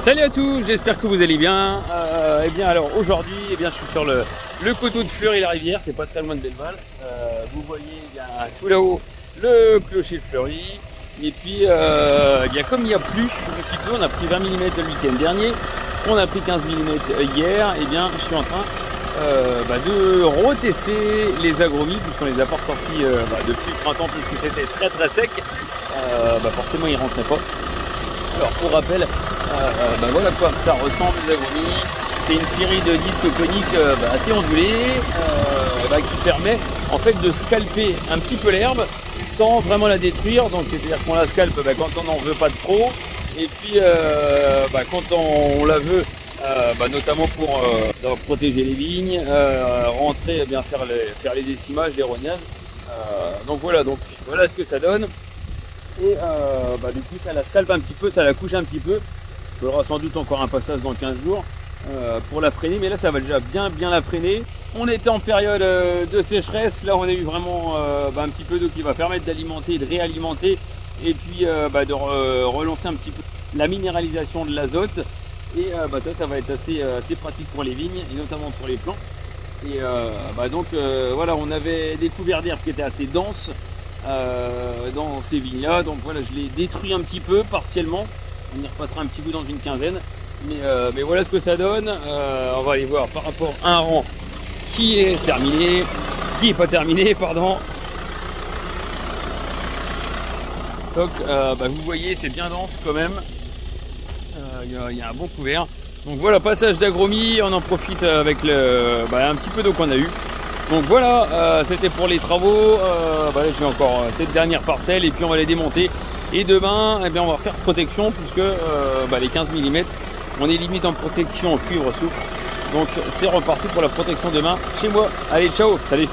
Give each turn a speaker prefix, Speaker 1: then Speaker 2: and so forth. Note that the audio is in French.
Speaker 1: Salut à tous, j'espère que vous allez bien. Eh bien alors aujourd'hui, je suis sur le coteau de Fleury-la-Rivière, c'est pas très loin de Belleval. Vous voyez, il y a tout là-haut le clocher de Fleury. Et puis comme il y a plu un petit peu, on a pris 20 mm le week-end dernier, on a pris 15 mm hier. Et bien je suis en train de retester les agromis puisqu'on les a pas ressortis depuis le printemps, puisque c'était très sec. Forcément ils rentraient pas. Alors pour rappel, voilà quoi ça ressemble les agromis. C'est une série de disques coniques assez ondulés qui permet en fait de scalper un petit peu l'herbe sans vraiment la détruire. Donc c'est-à-dire qu'on la scalpe quand on n'en veut pas de trop, et puis quand on la veut, notamment pour protéger les vignes, rentrer, faire les essimages, les rognages. Donc voilà ce que ça donne. Et du coup ça la scalpe un petit peu, ça la couche un petit peu. Il faudra sans doute encore un passage dans 15 jours pour la freiner, mais là ça va déjà bien la freiner. On était en période de sécheresse, là on a eu vraiment un petit peu d'eau qui va permettre d'alimenter, de réalimenter, et puis de relancer un petit peu la minéralisation de l'azote. Et ça va être assez pratique pour les vignes et notamment pour les plants. Et voilà, on avait des couverts d'herbe qui étaient assez denses dans ces vignes là, donc voilà, je l'ai détruit un petit peu partiellement. On y repassera un petit peu dans une quinzaine, mais voilà ce que ça donne. On va aller voir par rapport à un rang qui est terminé, qui est pas terminé, pardon. Donc vous voyez, c'est bien dense quand même. Il y a un bon couvert. Donc voilà, passage d'agromie, on en profite avec un petit peu d'eau qu'on a eu. Donc voilà, c'était pour les travaux. Là j'ai encore cette dernière parcelle et puis on va les démonter. Et demain, on va faire protection puisque les 15 mm, on est limite en protection en cuivre soufre. Donc c'est reparti pour la protection demain chez moi. Allez, ciao, salut.